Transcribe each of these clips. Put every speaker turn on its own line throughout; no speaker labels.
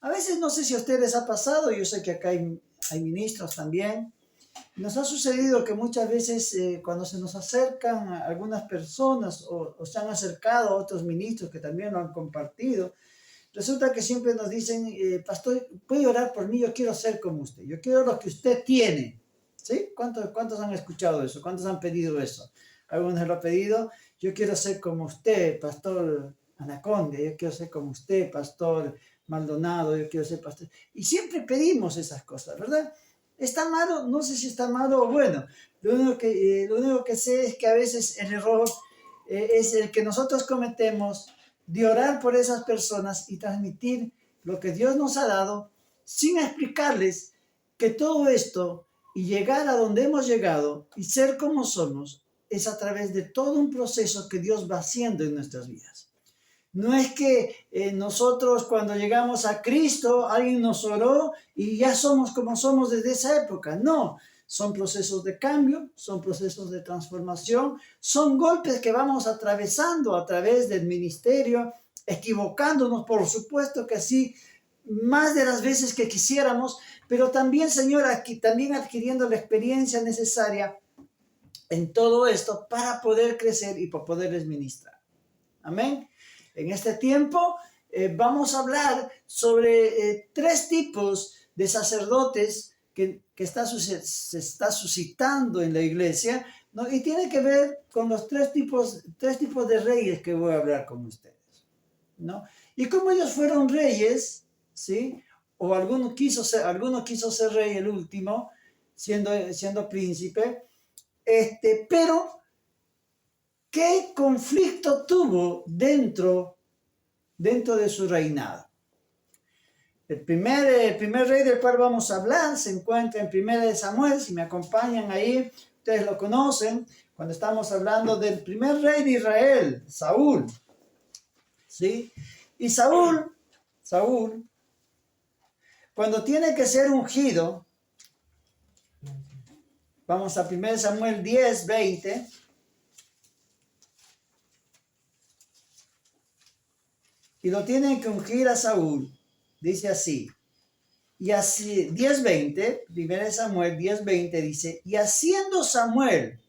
A veces no sé si a ustedes les ha pasado, yo sé que acá hay ministros también. Nos ha sucedido que muchas veces cuando se nos acercan a algunas personas o se han acercado a otros ministros que también lo han compartido, resulta que siempre nos dicen, pastor, ¿puede orar por mí? Yo quiero ser como usted, yo quiero lo que usted tiene. ¿Sí? ¿Cuántos han escuchado eso? ¿Cuántos han pedido eso? Algunos lo han pedido, yo quiero ser como usted, pastor Anaconda, yo quiero ser como usted, pastor Maldonado, yo quiero ser pastor. Y siempre pedimos esas cosas, ¿verdad? ¿Está malo? No sé si está malo o bueno. Lo único que sé es que a veces el error es el que nosotros cometemos de orar por esas personas y transmitir lo que Dios nos ha dado sin explicarles que todo esto y llegar a donde hemos llegado y ser como somos es a través de todo un proceso que Dios va haciendo en nuestras vidas. No es que nosotros cuando llegamos a Cristo, alguien nos oró y ya somos como somos desde esa época. No, son procesos de cambio, son procesos de transformación, son golpes que vamos atravesando a través del ministerio, equivocándonos, por supuesto que sí, más de las veces que quisiéramos, pero también, Señor, aquí, también adquiriendo la experiencia necesaria en todo esto para poder crecer y para poderles ministrar. Amén. En este tiempo vamos a hablar sobre 3 tipos de sacerdotes que se está suscitando en la iglesia, ¿no? Y tiene que ver con los 3 tipos de reyes que voy a hablar con ustedes, ¿no? Y como ellos fueron reyes, ¿sí? O alguno quiso ser rey el último, siendo príncipe, pero ¿qué conflicto tuvo dentro de su reinado? El primer rey del cual vamos a hablar se encuentra en 1 Samuel, si me acompañan ahí, ustedes lo conocen, cuando estamos hablando del primer rey de Israel, Saúl, ¿sí? Y Saúl, cuando tiene que ser ungido, vamos a 1 Samuel 10, 20, y lo tienen que ungir a Saúl. Dice así, y así, 10:20, 1 Samuel 10:20 dice, y haciendo Samuel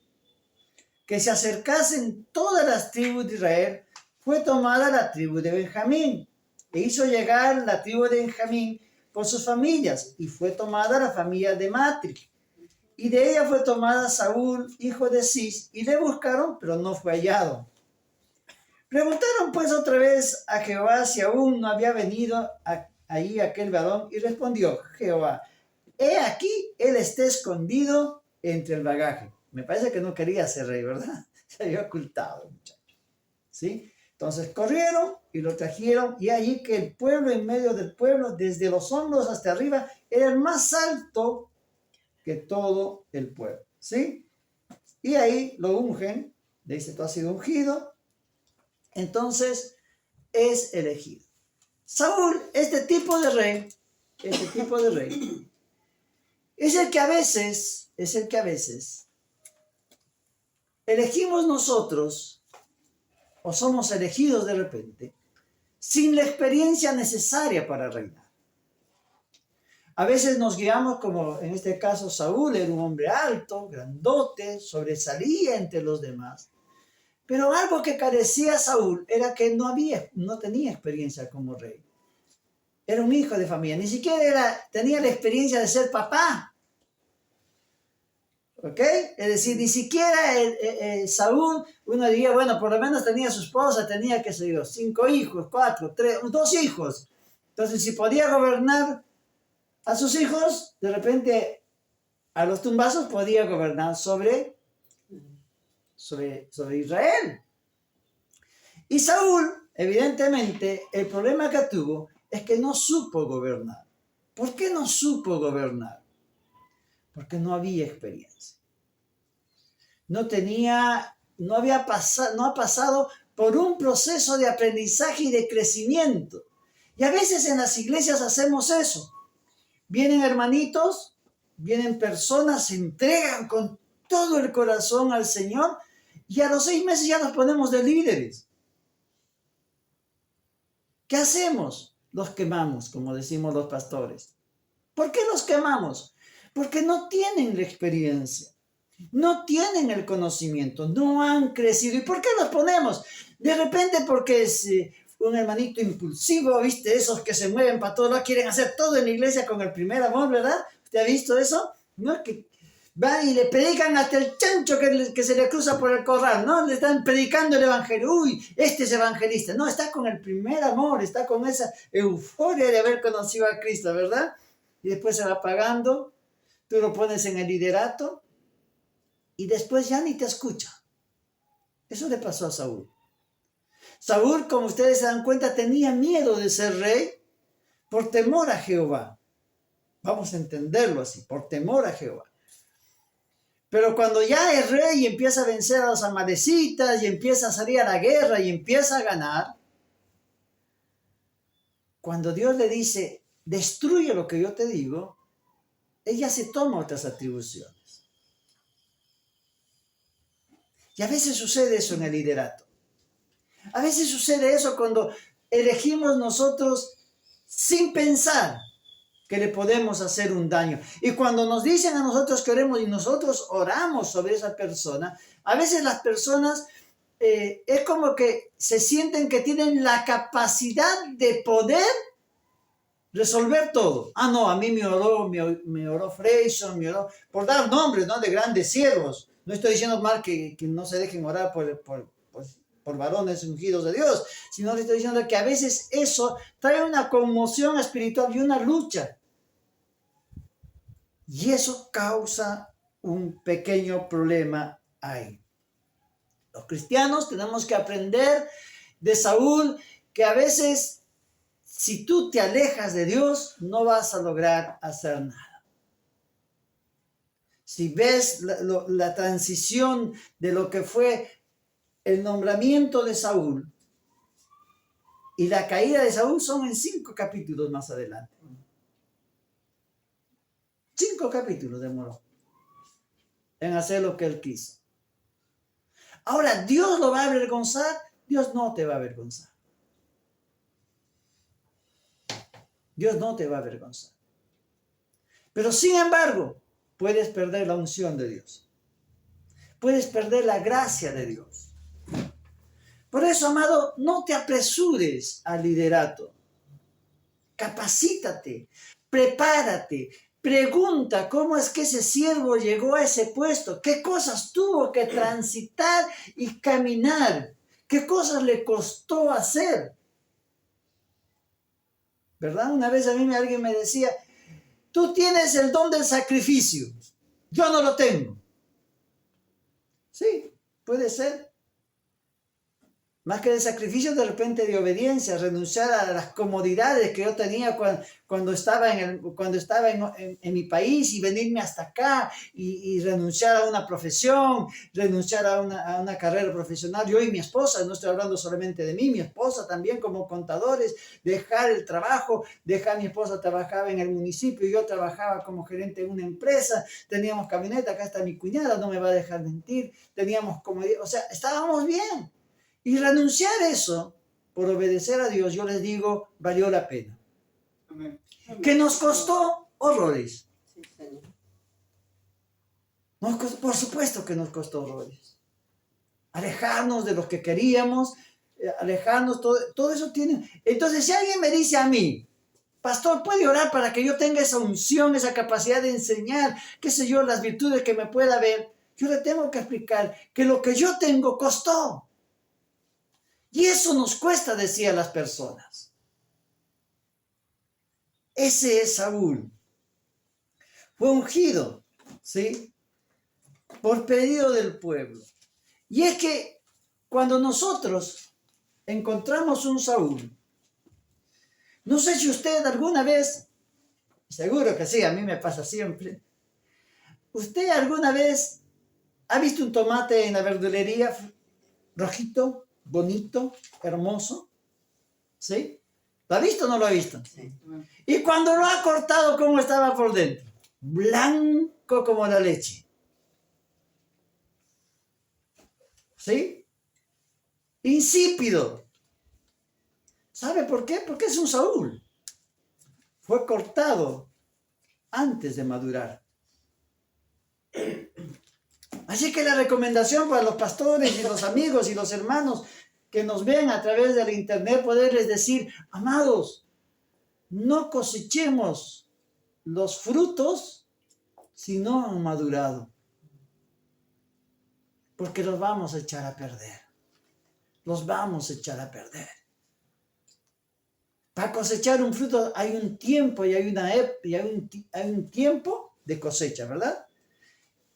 que se acercasen todas las tribus de Israel, fue tomada la tribu de Benjamín, e hizo llegar la tribu de Benjamín por sus familias, y fue tomada la familia de Matri, y de ella fue tomada Saúl, hijo de Cis, y le buscaron, pero no fue hallado. Preguntaron pues otra vez a Jehová si aún no había venido allí aquel varón, y respondió Jehová, he aquí, él está escondido entre el bagaje. Me parece que no quería ser rey, ¿verdad? Se había ocultado, muchacho. ¿Sí? Entonces corrieron y lo trajeron, y allí que el pueblo, en medio del pueblo, desde los hombros hasta arriba, era el más alto que todo el pueblo. ¿Sí? Y ahí lo ungen, le dice, tú has sido ungido, entonces es elegido. Saúl, este tipo de rey, es el que a veces elegimos nosotros, o somos elegidos de repente, sin la experiencia necesaria para reinar. A veces nos guiamos, como en este caso Saúl era un hombre alto, grandote, sobresalía entre los demás. Pero algo que carecía Saúl era que no tenía experiencia como rey. Era un hijo de familia, ni siquiera tenía la experiencia de ser papá. ¿Ok? Es decir, ni siquiera Saúl, uno diría, bueno, por lo menos tenía su esposa, tenía, qué sé yo, 5 hijos, 4, 3, 2 hijos. Entonces, si podía gobernar a sus hijos, de repente, a los tumbazos podía gobernar sobre Israel. Y Saúl, evidentemente, el problema que tuvo es que no supo gobernar. ¿Por qué no supo gobernar? Porque no había experiencia. No ha pasado por un proceso de aprendizaje y de crecimiento. Y a veces en las iglesias hacemos eso. Vienen hermanitos, vienen personas, se entregan con todo el corazón al Señor y a los 6 meses ya nos ponemos de líderes. ¿Qué hacemos? los quemamos, como decimos los pastores. ¿Por qué los quemamos? Porque no tienen la experiencia, no tienen el conocimiento, no han crecido. ¿Y por qué los ponemos? De repente porque es un hermanito impulsivo, ¿viste? Esos que se mueven para todo, quieren hacer todo en la iglesia con el primer amor, ¿verdad? ¿Usted ha visto eso? ¿No? Que van y le predican hasta el chancho que se le cruza por el corral, ¿no? Le están predicando el evangelio. Uy, este es evangelista. No, está con el primer amor, está con esa euforia de haber conocido a Cristo, ¿verdad? Y después se va apagando, tú lo pones en el liderato y después ya ni te escucha. Eso le pasó a Saúl. Saúl, como ustedes se dan cuenta, tenía miedo de ser rey por temor a Jehová. Vamos a entenderlo así, por temor a Jehová. Pero cuando ya es rey y empieza a vencer a los amalecitas y empieza a salir a la guerra y empieza a ganar, cuando Dios le dice, destruye lo que yo te digo, ella se toma otras atribuciones. Y a veces sucede eso en el liderato. A veces sucede eso cuando elegimos nosotros sin pensar que le podemos hacer un daño. Y cuando nos dicen a nosotros que oremos y nosotros oramos sobre esa persona, a veces las personas es como que se sienten que tienen la capacidad de poder resolver todo. Ah, no, a mí me oró Freyson, me oró, por dar nombres, ¿no? De grandes siervos. No estoy diciendo mal que no se dejen orar por varones ungidos de Dios, sino le estoy diciendo que a veces eso trae una conmoción espiritual y una lucha. Y eso causa un pequeño problema ahí. Los cristianos tenemos que aprender de Saúl que a veces, si tú te alejas de Dios, no vas a lograr hacer nada. Si ves la transición de lo que fue el nombramiento de Saúl y la caída de Saúl, son en 5 capítulos más adelante. 5 capítulos demoró en hacer lo que él quiso. Ahora, ¿Dios lo va a avergonzar? Dios no te va a avergonzar. Dios no te va a avergonzar. Pero sin embargo, puedes perder la unción de Dios. Puedes perder la gracia de Dios. Por eso, amado, no te apresures al liderato. Capacítate, prepárate, pregunta cómo es que ese siervo llegó a ese puesto, qué cosas tuvo que transitar y caminar, qué cosas le costó hacer. ¿Verdad? Una vez a mí alguien me decía, tú tienes el don del sacrificio, yo no lo tengo. Sí, puede ser. Más que de sacrificio, de repente de obediencia, renunciar a las comodidades que yo tenía cuando estaba en mi país y venirme hasta acá y renunciar a una profesión, renunciar a una carrera profesional. Yo y mi esposa, no estoy hablando solamente de mí, mi esposa también como contadores, dejar el trabajo, mi esposa trabajaba en el municipio, yo trabajaba como gerente en una empresa, teníamos camioneta, acá está mi cuñada, no me va a dejar mentir, teníamos comodidad, o sea, estábamos bien. Y renunciar a eso por obedecer a Dios, yo les digo, valió la pena.
Amén.
¿Que nos costó? Horrores.
Sí, Señor.
Por supuesto que nos costó horrores. Alejarnos de lo que queríamos, alejarnos, todo eso tiene. Entonces, si alguien me dice a mí, pastor, ¿puede orar para que yo tenga esa unción, esa capacidad de enseñar, qué sé yo, las virtudes que me pueda ver? Yo le tengo que explicar que lo que yo tengo costó. Y eso nos cuesta decir a las personas. Ese es Saúl. Fue ungido, ¿sí? Por pedido del pueblo. Y es que cuando nosotros encontramos un Saúl, no sé si usted alguna vez, seguro que sí, a mí me pasa siempre, ¿usted alguna vez ha visto un tomate en la verdulería rojito, bonito, hermoso? ¿Sí? ¿Lo ha visto o no lo ha visto?
Sí.
Y cuando lo ha cortado, ¿cómo estaba por dentro? Blanco como la leche. ¿Sí? Insípido. ¿Sabe por qué? Porque es un Saúl. fue cortado antes de madurar. Así que la recomendación para los pastores y los amigos y los hermanos que nos ven a través del internet, poderles decir, amados, no cosechemos los frutos si no han madurado, porque los vamos a echar a perder. Los vamos a echar a perder. Para cosechar un fruto hay un tiempo y hay un tiempo de cosecha, ¿verdad?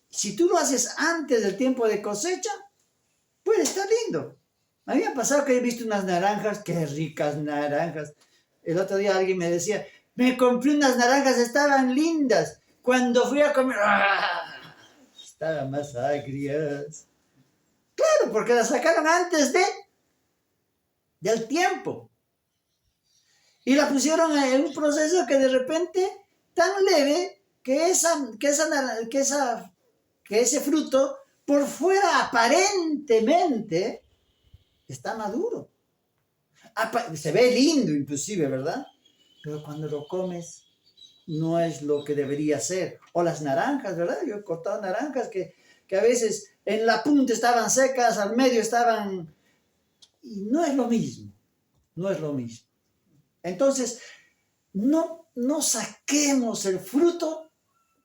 Si tú lo haces antes del tiempo de cosecha, puede estar lindo. A mí me ha pasado que he visto unas naranjas, qué ricas naranjas. El otro día alguien me decía, me compré unas naranjas, estaban lindas. Cuando fui a comer, ¡ah! Estaban más agrias. Claro, porque las sacaron antes del tiempo. Y la pusieron en un proceso que de repente, tan leve, que ese fruto, por fuera aparentemente, está maduro. Se ve lindo inclusive, ¿verdad? Pero cuando lo comes, no es lo que debería ser. O las naranjas, ¿verdad? Yo he cortado naranjas que a veces en la punta estaban secas, al medio estaban... Y no es lo mismo. No es lo mismo. Entonces, no saquemos el fruto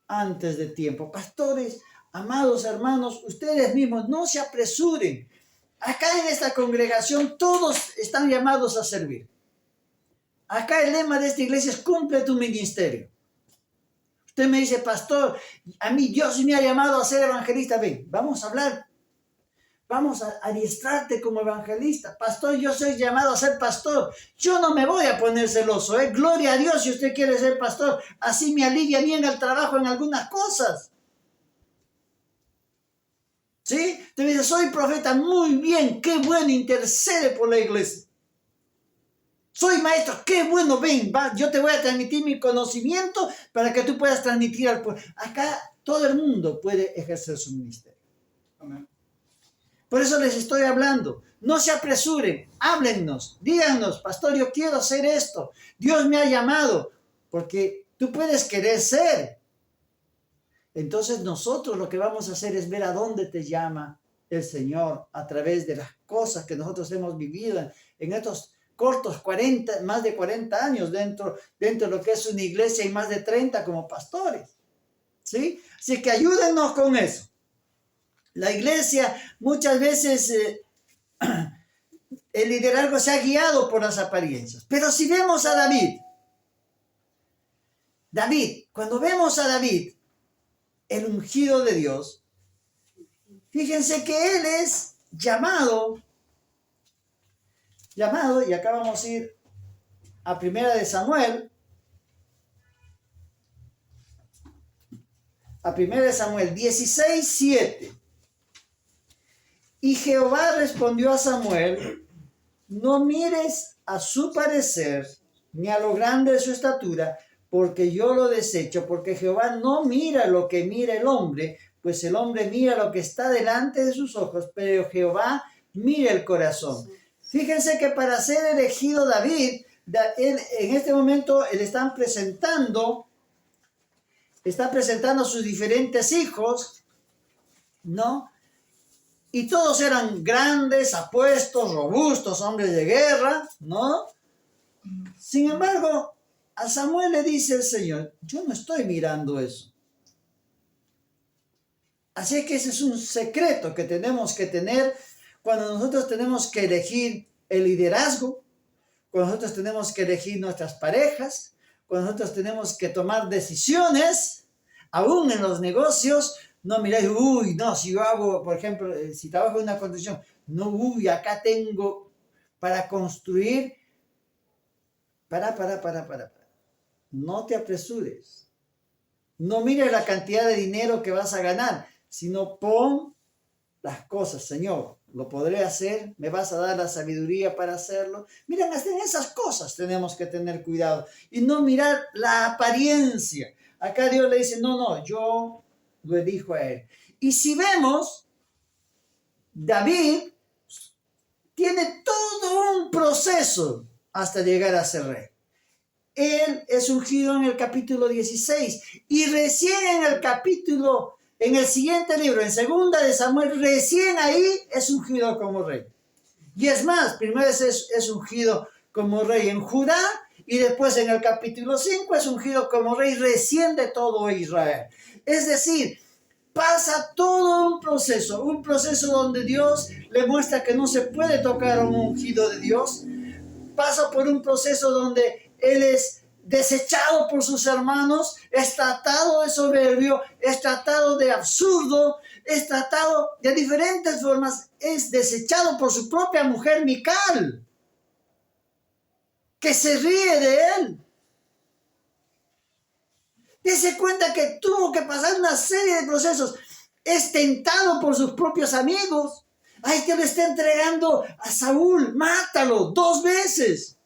antes de tiempo. Pastores, amados hermanos, ustedes mismos no se apresuren. Acá en esta congregación todos están llamados a servir. Acá el lema de esta iglesia es cumple tu ministerio. Usted me dice, pastor, a mí Dios me ha llamado a ser evangelista. Ven, vamos a hablar. Vamos a adiestrarte como evangelista. Pastor, yo soy llamado a ser pastor. Yo no me voy a poner celoso, ¿eh? Gloria a Dios si usted quiere ser pastor. Así me alivia bien el trabajo en algunas cosas. ¿Sí? Te dice, soy profeta. Muy bien, qué bueno, intercede por la iglesia. Soy maestro, qué bueno, ven, va, yo te voy a transmitir mi conocimiento para que tú puedas transmitir al pueblo. Acá todo el mundo puede ejercer su ministerio. Amén. Por eso les estoy hablando. No se apresuren, háblennos, díganos, pastor, yo quiero hacer esto. Dios me ha llamado, porque tú puedes querer ser. Entonces nosotros lo que vamos a hacer es ver a dónde te llama el Señor a través de las cosas que nosotros hemos vivido en estos cortos más de 40 años dentro de lo que es una iglesia y más de 30 como pastores. ¿Sí? Así que ayúdennos con eso. La iglesia muchas veces el liderazgo se ha guiado por las apariencias. Pero si vemos a David, cuando vemos a David, el ungido de Dios, fíjense que él es llamado, y acá vamos a ir a Primera de Samuel, a Primera de Samuel 16:7. Y Jehová respondió a Samuel, no mires a su parecer, ni a lo grande de su estatura, porque yo lo desecho, porque Jehová no mira lo que mira el hombre, pues el hombre mira lo que está delante de sus ojos, pero Jehová mira el corazón. Fíjense que para ser elegido David, en este momento le están presentando a sus diferentes hijos, ¿no? Y todos eran grandes, apuestos, robustos, hombres de guerra, ¿no? Sin embargo, a Samuel le dice el Señor, yo no estoy mirando eso. Así que ese es un secreto que tenemos que tener cuando nosotros tenemos que elegir el liderazgo, cuando nosotros tenemos que elegir nuestras parejas, cuando nosotros tenemos que tomar decisiones, aún en los negocios. No miráis, uy, no, si yo hago, por ejemplo, si trabajo en una construcción, no, uy, acá tengo para construir. Para. No te apresures. No mires la cantidad de dinero que vas a ganar, sino pon las cosas, Señor, lo podré hacer, me vas a dar la sabiduría para hacerlo. Miren, hasta en esas cosas tenemos que tener cuidado y no mirar la apariencia. Acá Dios le dice, no, yo lo elijo a él. Y si vemos, David tiene todo un proceso hasta llegar a ser rey. él es ungido en el capítulo 16 y recién en el siguiente libro, en segunda de Samuel, recién ahí es ungido como rey. Y es más, primero es ungido como rey en Judá y después en el capítulo 5 es ungido como rey recién de todo Israel. Es decir, pasa todo un proceso donde Dios le muestra que no se puede tocar a un ungido de Dios. Pasa por un proceso donde él es desechado por sus hermanos, es tratado de soberbio, es tratado de absurdo, es tratado de diferentes formas, es desechado por su propia mujer Mical, que se ríe de él. Dese cuenta que tuvo que pasar una serie de procesos. Es tentado por sus propios amigos. Ay, que le está entregando a Saúl, mátalo 2 veces.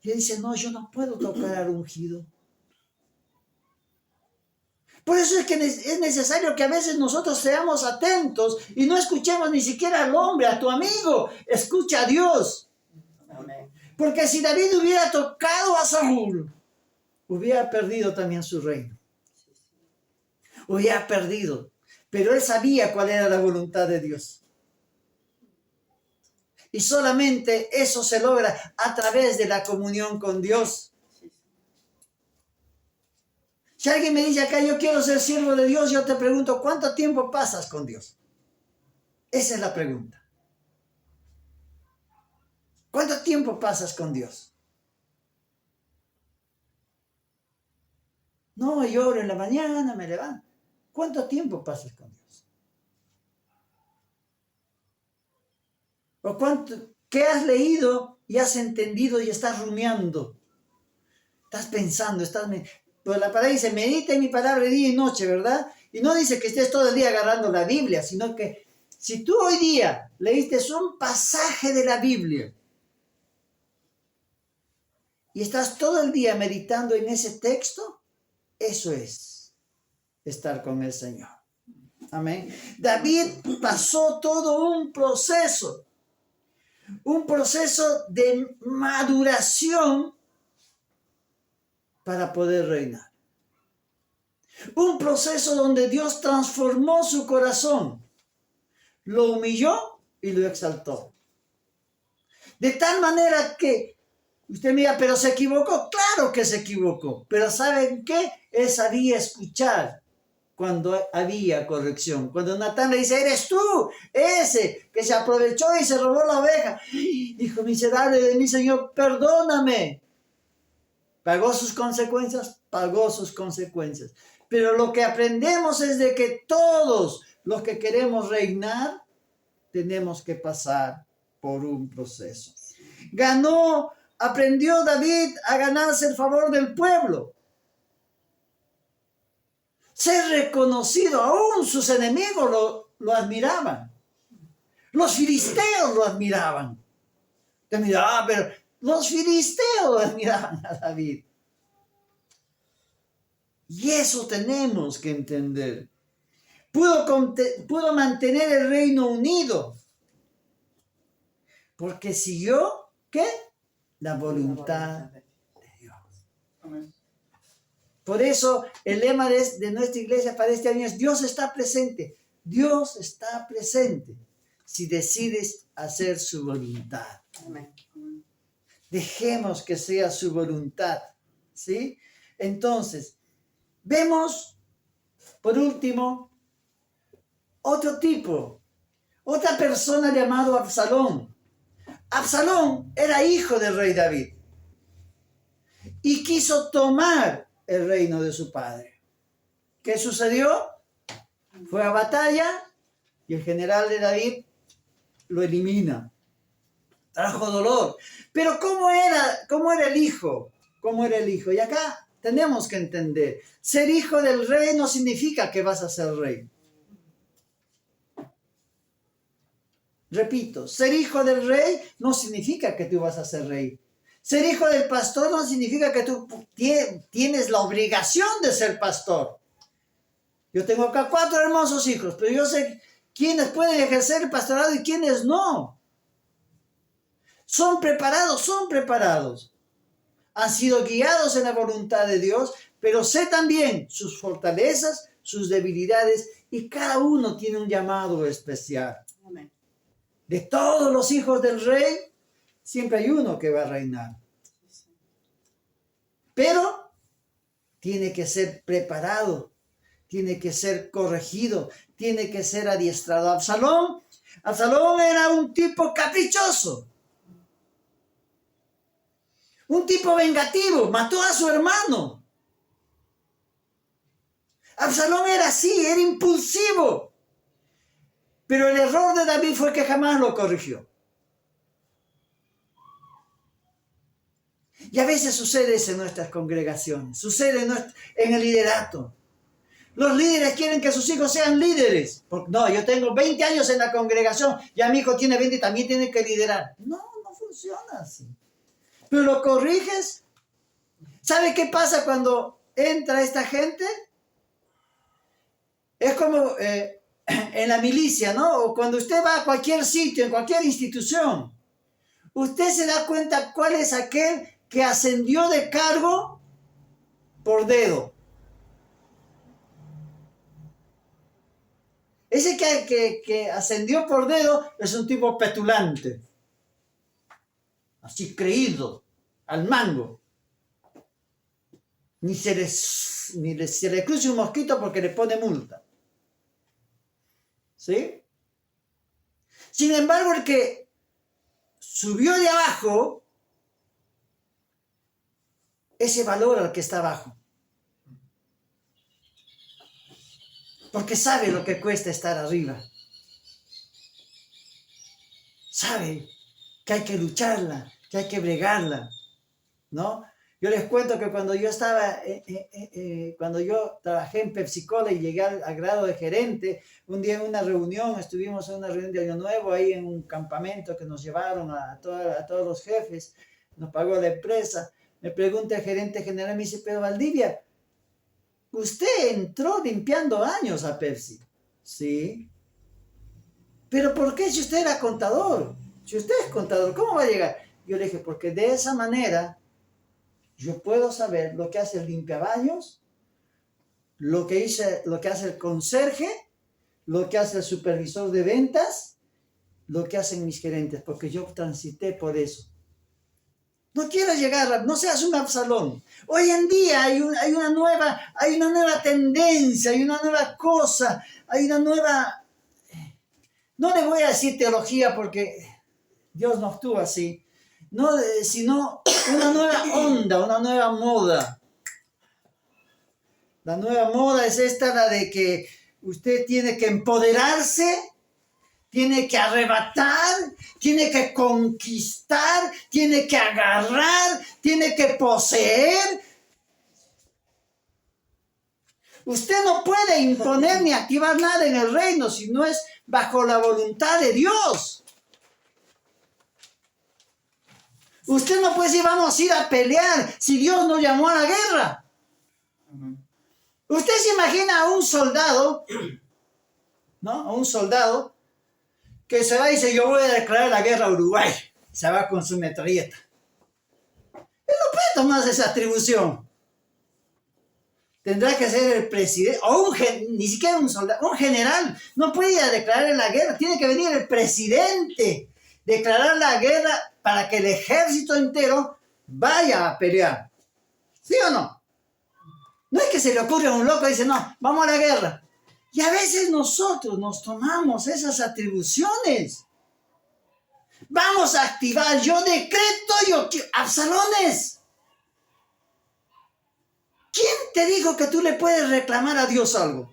Y él dice, no, yo no puedo tocar al ungido. Por eso es que es necesario que a veces nosotros seamos atentos y no escuchemos ni siquiera al hombre, a tu amigo. Escucha a Dios. Amén. Porque si David hubiera tocado a Saúl, hubiera perdido también su reino. Hubiera perdido. Pero él sabía cuál era la voluntad de Dios. Y solamente eso se logra a través de la comunión con Dios. Si alguien me dice acá, yo quiero ser siervo de Dios, yo te pregunto, ¿cuánto tiempo pasas con Dios? Esa es la pregunta. ¿Cuánto tiempo pasas con Dios? No, yo oro en la mañana, me levanto. ¿Cuánto tiempo pasas con Dios? ¿O qué has leído y has entendido y estás rumiando? Estás pensando, pues la palabra dice, medita en mi palabra día y noche, ¿verdad? Y no dice que estés todo el día agarrando la Biblia, sino que si tú hoy día leíste un pasaje de la Biblia y estás todo el día meditando en ese texto, eso es estar con el Señor. Amén. David pasó todo un proceso de maduración para poder reinar. Un proceso donde Dios transformó su corazón, lo humilló y lo exaltó. De tal manera que usted mira, pero se equivocó. Claro que se equivocó, pero ¿saben qué? Él sabía escuchar cuando había corrección. Cuando Natán le dice, eres tú, ese que se aprovechó y se robó la oveja. Hijo miserable de mi Señor, perdóname. ¿Pagó sus consecuencias? Pagó sus consecuencias. Pero lo que aprendemos es de que todos los que queremos reinar, tenemos que pasar por un proceso. Aprendió David a ganarse el favor del pueblo. Ser reconocido, aún sus enemigos lo admiraban. Los filisteos lo admiraban. Te miraba, pero los filisteos lo admiraban a David. Y eso tenemos que entender. Pudo mantener el reino unido. Porque siguió, ¿qué? La voluntad de Dios. Amén. Por eso el lema de nuestra iglesia para este año es Dios está presente. Dios está presente si decides hacer su voluntad. Amén. Dejemos que sea su voluntad. ¿Sí? Entonces, vemos, por último, otra persona llamado Absalón. Absalón era hijo del rey David y quiso tomar el reino de su padre. ¿Qué sucedió? Fue a batalla y el general de David lo elimina. Trajo dolor. Pero ¿cómo era el hijo? ¿Cómo era el hijo? Y acá tenemos que entender, ser hijo del rey no significa que vas a ser rey. Repito, ser hijo del rey no significa que tú vas a ser rey. Ser hijo del pastor no significa que tú tienes la obligación de ser pastor. Yo tengo acá 4 hermosos hijos, pero yo sé quiénes pueden ejercer el pastorado y quiénes no. Son preparados. han sido guiados en la voluntad de Dios, pero sé también sus fortalezas, sus debilidades, y cada uno tiene un llamado especial.
Amén.
De todos los hijos del rey, siempre hay uno que va a reinar. Pero tiene que ser preparado, tiene que ser corregido, tiene que ser adiestrado. Absalón era un tipo caprichoso, un tipo vengativo, mató a su hermano. Absalón era así, era impulsivo. Pero el error de David fue que jamás lo corrigió. Y a veces sucede eso en nuestras congregaciones, sucede en el liderato. Los líderes quieren que sus hijos sean líderes. No, yo tengo 20 años en la congregación, ya mi hijo tiene 20 y también tiene que liderar. No, no funciona así. Pero lo corriges. ¿Sabe qué pasa cuando entra esta gente? Es como en la milicia, ¿no? O cuando usted va a cualquier sitio, en cualquier institución, usted se da cuenta cuál es aquel que ascendió de cargo por dedo. Ese que ascendió por dedo es un tipo petulante, así creído, al mango. Ni se le cruce un mosquito porque le pone multa. ¿Sí? Sin embargo, el que subió de abajo, ese valor al que está abajo. Porque sabe lo que cuesta estar arriba. Sabe que hay que lucharla, que hay que bregarla, ¿no? Yo les cuento que cuando yo trabajé en PepsiCola y llegué al grado de gerente, un día en una reunión, estuvimos en una reunión de Año Nuevo, ahí en un campamento que nos llevaron a todos los jefes, nos pagó la empresa. Me pregunta el gerente general, me dice, pero Valdivia, usted entró limpiando años a Pepsi. Sí. Pero ¿por qué si usted era contador? Si usted es contador, ¿cómo va a llegar? Yo le dije, porque de esa manera yo puedo saber lo que hace el limpiabaños, lo que hace el conserje, lo que hace el supervisor de ventas, lo que hacen mis gerentes, porque yo transité por eso. No quieras llegar, no seas un Absalón. Hoy en día hay una nueva tendencia, hay una nueva cosa, hay una nueva... No le voy a decir teología porque Dios no actúa así, no, sino una nueva onda, una nueva moda. La nueva moda es esta, la de que usted tiene que empoderarse, tiene que arrebatar, tiene que conquistar, tiene que agarrar, tiene que poseer. Usted no puede imponer ni activar nada en el reino si no es bajo la voluntad de Dios. Usted no puede decir vamos a ir a pelear si Dios nos llamó a la guerra. Usted se imagina a un soldado, ¿no? A un soldado que se va y dice, yo voy a declarar la guerra a Uruguay. Se va con su metralleta. Él no puede tomarse esa atribución. Tendrá que ser el presidente, o ni siquiera un soldado, un general. No puede ir a declarar la guerra. Tiene que venir el presidente, declarar la guerra para que el ejército entero vaya a pelear. ¿Sí o no? No es que se le ocurra a un loco y dice, no, vamos a la guerra. Y a veces nosotros nos tomamos esas atribuciones. Vamos a activar, yo decreto, Absalones. ¿Quién te dijo que tú le puedes reclamar a Dios algo?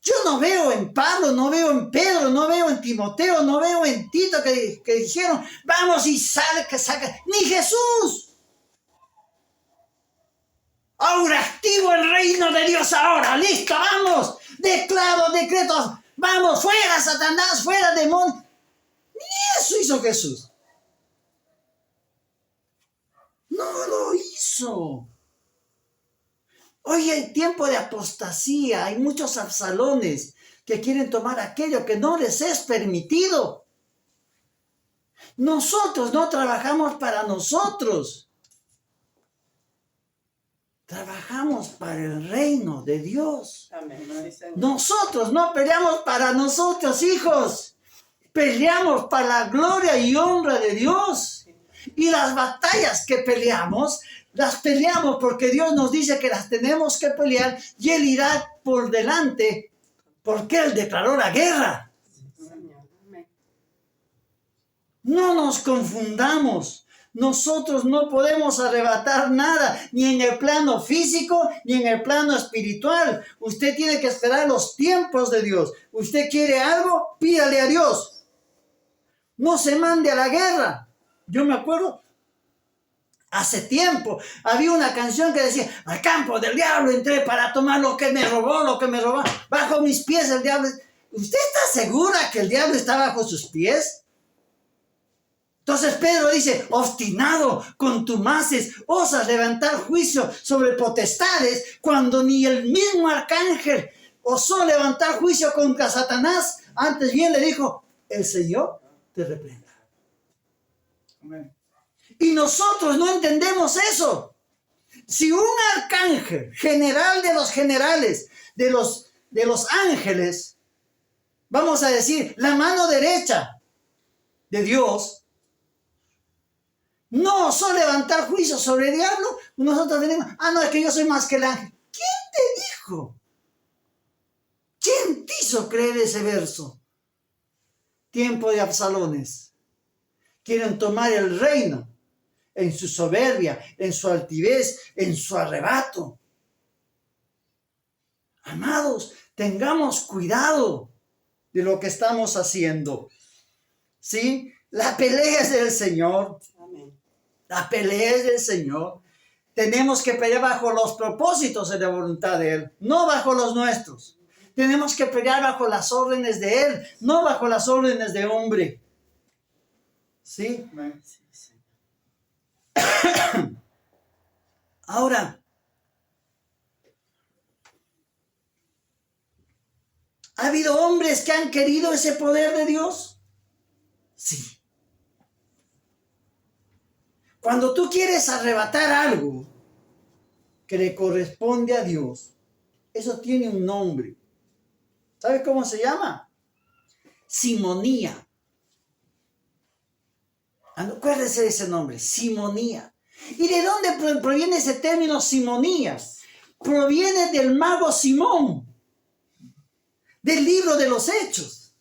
Yo no veo en Pablo, no veo en Pedro, no veo en Timoteo, no veo en Tito que dijeron, vamos y saca. Ni Jesús. Ahora activo el reino de Dios ahora. Listo, vamos. Declaro decretos. Vamos, fuera Satanás, fuera demonio. Ni eso hizo Jesús. No lo hizo. Hoy hay tiempo de apostasía. Hay muchos Absalones que quieren tomar aquello que no les es permitido. Nosotros no trabajamos para nosotros. Trabajamos para el reino de Dios.
Amén. Sí, Señor.
Nosotros no peleamos para nosotros, hijos. Peleamos para la gloria y honra de Dios. Y las batallas que peleamos, las peleamos porque Dios nos dice que las tenemos que pelear y Él irá por delante porque Él declaró la guerra.
Señor. Amén.
No nos confundamos. Nosotros no podemos arrebatar nada, ni en el plano físico, ni en el plano espiritual. Usted tiene que esperar los tiempos de Dios. Usted quiere algo, pídale a Dios. No se mande a la guerra. Yo me acuerdo, hace tiempo, había una canción que decía, al campo del diablo entré para tomar lo que me robó, bajo mis pies el diablo. ¿Usted está segura que el diablo está bajo sus pies? Entonces Pedro dice, obstinado, contumaces, osas levantar juicio sobre potestades, cuando ni el mismo arcángel osó levantar juicio contra Satanás. Antes bien le dijo, el Señor te reprenda.
Amén.
Y nosotros no entendemos eso. Si un arcángel, general de los generales, de los ángeles, vamos a decir, la mano derecha de Dios, no osó levantar juicio sobre el diablo, nosotros tenemos, no, es que yo soy más que el ángel. ¿Quién te dijo? ¿Quién te hizo creer ese verso? Tiempo de Absalones. Quieren tomar el reino en su soberbia, en su altivez, en su arrebato. Amados, tengamos cuidado de lo que estamos haciendo. ¿Sí? La pelea es del Señor.
Amén.
La pelea es del Señor. Tenemos que pelear bajo los propósitos de la voluntad de Él, no bajo los nuestros. Tenemos que pelear bajo las órdenes de Él, no bajo las órdenes de hombre. ¿Sí?
Amén.
Ahora, ¿ha habido hombres que han querido ese poder de Dios? Sí. Cuando tú quieres arrebatar algo que le corresponde a Dios, eso tiene un nombre. ¿Sabe cómo se llama? Simonía. Acuérdese de ese nombre, simonía. ¿Y de dónde proviene ese término simonía? Proviene del mago Simón, del libro de los Hechos.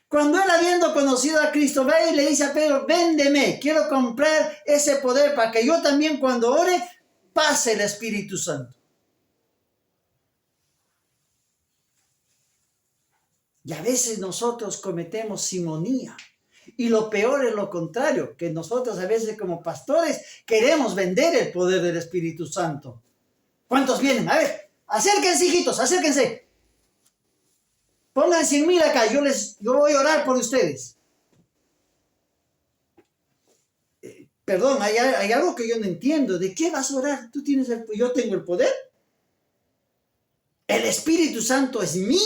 Cuando él, habiendo conocido a Cristo, ve y le dice a Pedro, véndeme, quiero comprar ese poder para que yo también cuando ore pase el Espíritu Santo. Y a veces nosotros cometemos simonía. Y lo peor es lo contrario, que nosotros a veces como pastores queremos vender el poder del Espíritu Santo. ¿Cuántos vienen? A ver, acérquense, hijitos, acérquense. Pongan 100,000 acá, yo voy a orar por ustedes. Perdón, hay algo que yo no entiendo. ¿De qué vas a orar? Yo tengo el poder. ¿El Espíritu Santo es mío?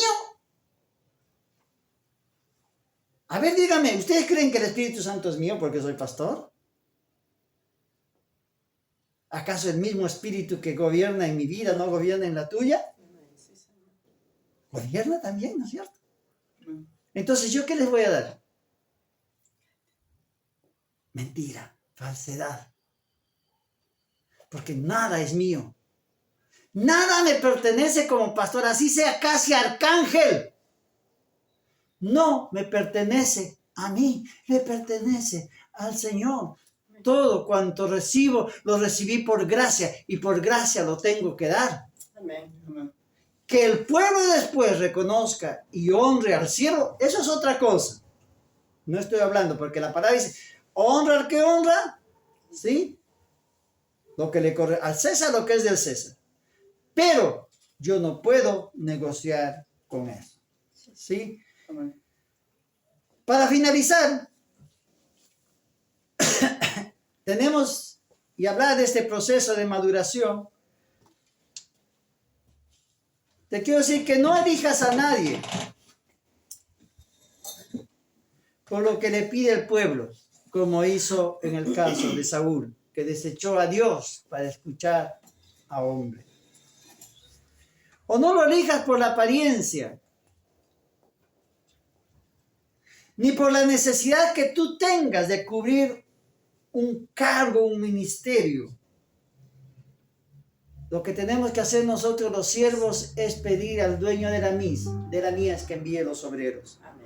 A ver, dígame, ¿ustedes creen que el Espíritu Santo es mío porque soy pastor? ¿Acaso el mismo Espíritu que gobierna en mi vida no gobierna en la tuya? Gobierna también, ¿no es cierto? Entonces, ¿yo qué les voy a dar? Mentira, falsedad. Porque nada es mío. Nada me pertenece como pastor, así sea casi arcángel. No me pertenece a mí, le pertenece al Señor. Todo cuanto recibo, lo recibí por gracia y por gracia lo tengo que dar.
Amén.
Que el pueblo después reconozca y honre al siervo, eso es otra cosa. No estoy hablando porque la palabra dice, honra al que honra, ¿sí? Lo que le corre al César, lo que es del César. Pero yo no puedo negociar con eso, ¿sí?
Amén.
Para finalizar, tenemos y hablar de este proceso de maduración. Te quiero decir que no elijas a nadie. por lo que le pide el pueblo, como hizo en el caso de Saúl, que desechó a Dios para escuchar a hombre. O no lo elijas por la apariencia, ni por la necesidad que tú tengas de cubrir un cargo, un ministerio. Lo que tenemos que hacer nosotros los siervos es pedir al dueño de la mies que envíe los obreros.
Amén.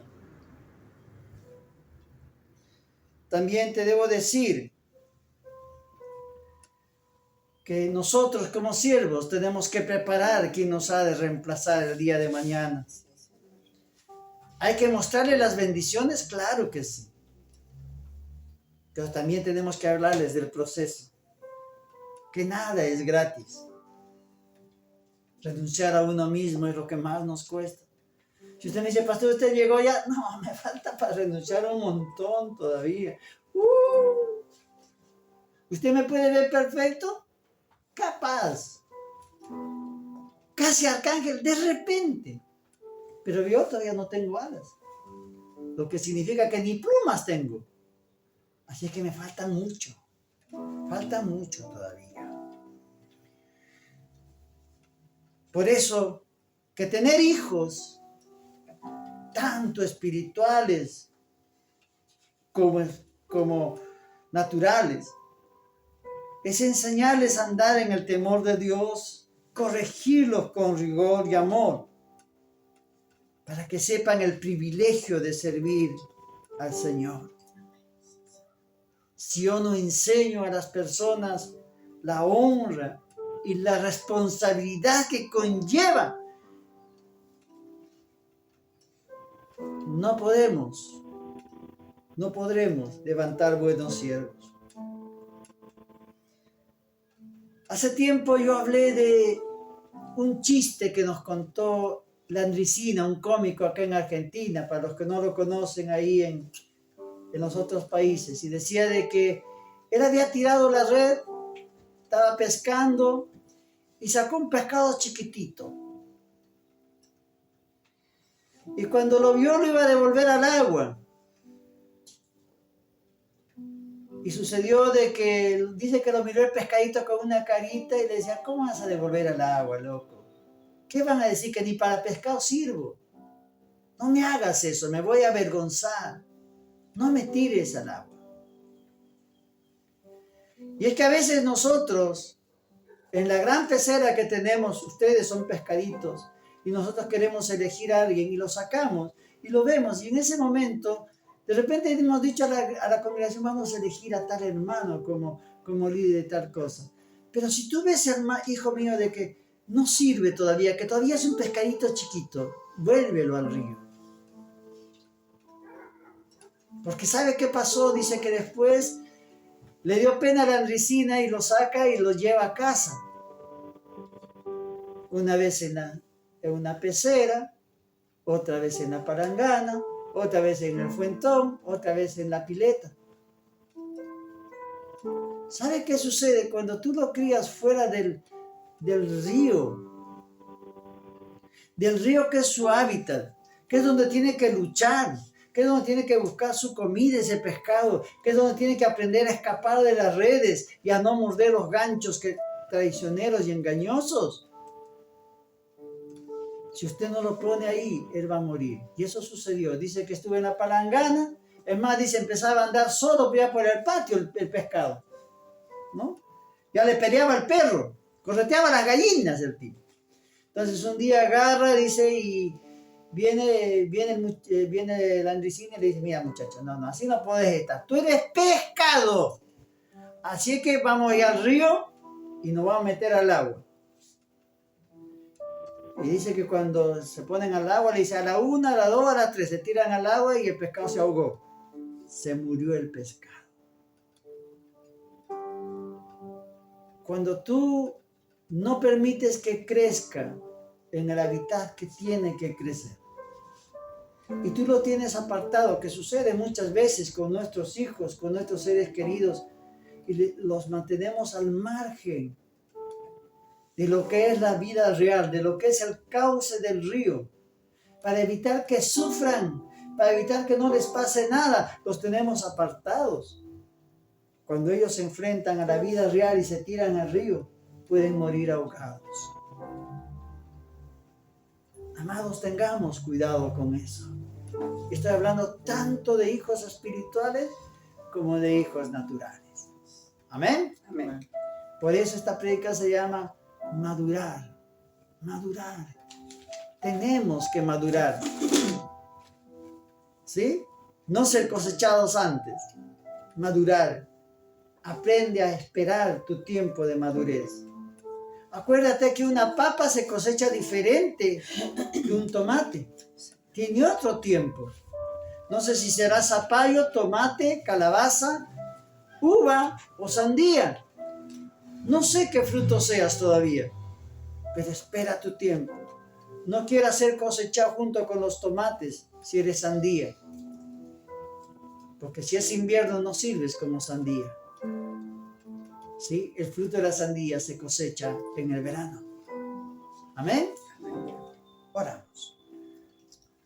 También te debo decir que nosotros como siervos tenemos que preparar quien nos ha de reemplazar el día de mañana.
Sí, Señor.
¿Hay que mostrarle las bendiciones? Claro que sí. Pero también tenemos que hablarles del proceso, que nada es gratis. Renunciar a uno mismo es lo que más nos cuesta. Si usted me dice, pastor, ¿usted llegó ya? No, me falta para renunciar a un montón todavía. ¿Usted me puede ver perfecto? Capaz. Casi arcángel, de repente. Pero yo todavía no tengo alas. Lo que significa que ni plumas tengo. Así que me falta mucho. Falta mucho todavía. Por eso, que tener hijos, tanto espirituales como naturales, es enseñarles a andar en el temor de Dios, corregirlos con rigor y amor, para que sepan el privilegio de servir al Señor. Si yo no enseño a las personas la honra y la responsabilidad que conlleva, no podremos levantar buenos siervos. Hace tiempo yo hablé de un chiste que nos contó Landricina, un cómico acá en Argentina, para los que no lo conocen ahí en los otros países, y decía de que él había tirado la red, estaba pescando y sacó un pescado chiquitito. Y cuando lo vio lo iba a devolver al agua. Y sucedió de que, dice que lo miró el pescadito con una carita y le decía, ¿cómo vas a devolver al agua, loco? ¿Qué van a decir? Que ni para pescado sirvo. No me hagas eso, me voy a avergonzar. No me tires al agua. Y es que a veces nosotros, en la gran pecera que tenemos, ustedes son pescaditos, y nosotros queremos elegir a alguien y lo sacamos y lo vemos, y en ese momento, de repente hemos dicho a la congregación, vamos a elegir a tal hermano como líder de tal cosa. Pero si tú ves, hijo mío, de que no sirve todavía, que todavía es un pescadito chiquito, vuélvelo al río. Porque ¿sabe qué pasó? Dice que después le dio pena a la Landricina y lo saca y lo lleva a casa. Una vez en una pecera, otra vez en la palangana, otra vez en el fuentón, otra vez en la pileta. ¿Sabe qué sucede cuando tú lo crías fuera del río? Del río que es su hábitat, que es donde tiene que luchar, que es donde tiene que buscar su comida, ese pescado, que es donde tiene que aprender a escapar de las redes y a no morder los ganchos traicioneros y engañosos. Si usted no lo pone ahí, él va a morir. Y eso sucedió. Dice que estuvo en la palangana. Es más, dice, empezaba a andar solo ya por el patio el pescado, ¿no? Ya le peleaba al perro, correteaba las gallinas el tipo. Entonces un día agarra, dice, y viene la Landricina y le dice, mira muchacho, no, así no puedes estar. Tú eres pescado. Así que vamos a ir al río y nos vamos a meter al agua. Y dice que cuando se ponen al agua, le dice a la 1, a la 2, a la 3, se tiran al agua y el pescado se ahogó. Se murió el pescado. Cuando tú no permites que crezca en el hábitat que tiene que crecer, y tú lo tienes apartado, que sucede muchas veces con nuestros hijos, con nuestros seres queridos, y los mantenemos al margen de lo que es la vida real, de lo que es el cauce del río, para evitar que sufran, para evitar que no les pase nada. Los tenemos apartados. Cuando ellos se enfrentan a la vida real y se tiran al río, pueden morir ahogados. Amados, tengamos cuidado con eso. Estoy hablando tanto de hijos espirituales como de hijos naturales. Amén.
Amén.
Por eso esta prédica se llama madurar. Madurar. Tenemos que madurar. ¿Sí? No ser cosechados antes. Madurar. Aprende a esperar tu tiempo de madurez. Acuérdate que una papa se cosecha diferente que un tomate. Tiene otro tiempo. No sé si será zapallo, tomate, calabaza, uva o sandía. No sé qué fruto seas todavía, pero espera tu tiempo. No quieras ser cosechado junto con los tomates si eres sandía. Porque si es invierno no sirves como sandía. ¿Sí? El fruto de la sandía se cosecha en el verano. Amén. Oramos.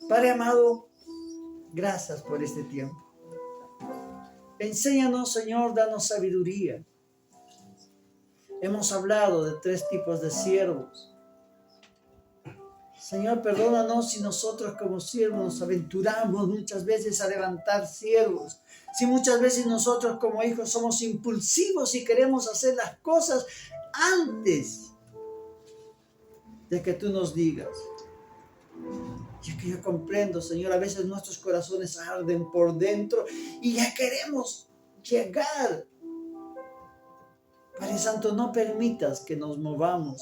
Padre amado, gracias por este tiempo. Enséñanos, Señor, danos sabiduría. Hemos hablado de 3 tipos de siervos. Señor, perdónanos si nosotros como siervos nos aventuramos muchas veces a levantar siervos. Si muchas veces nosotros como hijos somos impulsivos y queremos hacer las cosas antes de que tú nos digas. Y es que yo comprendo, Señor, a veces nuestros corazones arden por dentro y ya queremos llegar. Padre Santo, no permitas que nos movamos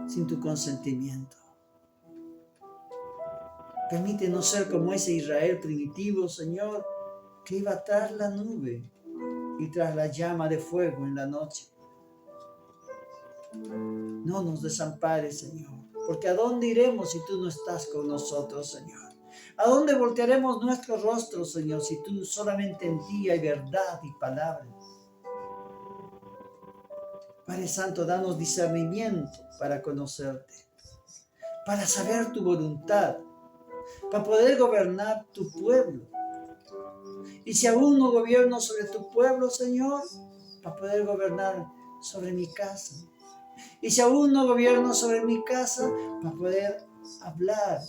sin tu consentimiento. Permítenos ser como ese Israel primitivo, Señor, que iba tras la nube y tras la llama de fuego en la noche. No nos desampares, Señor, porque ¿a dónde iremos si tú no estás con nosotros, Señor? ¿A dónde voltearemos nuestro rostro, Señor, si tú solamente en ti hay verdad y palabra? Padre Santo, danos discernimiento para conocerte, para saber tu voluntad, para poder gobernar tu pueblo. Y si aún no gobierno sobre tu pueblo, Señor, para poder gobernar sobre mi casa. Y si aún no gobierno sobre mi casa, para poder hablar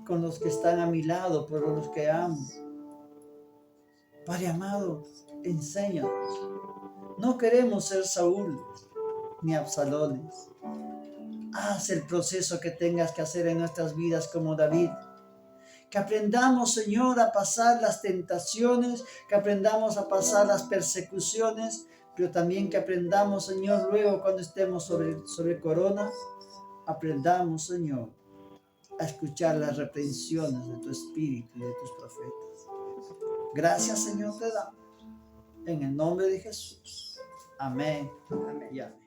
con los que están a mi lado, por los que amo. Padre amado, enséñanos. No queremos ser Saúl ni Absalones. Haz el proceso que tengas que hacer en nuestras vidas como David. Que aprendamos, Señor, a pasar las tentaciones, que aprendamos a pasar las persecuciones, pero también que aprendamos, Señor, luego cuando estemos sobre corona, aprendamos, Señor, a escuchar las reprensiones de tu Espíritu y de tus profetas. Gracias, Señor, te damos. En el nombre de Jesús. Amén.
Amén.
Y amén.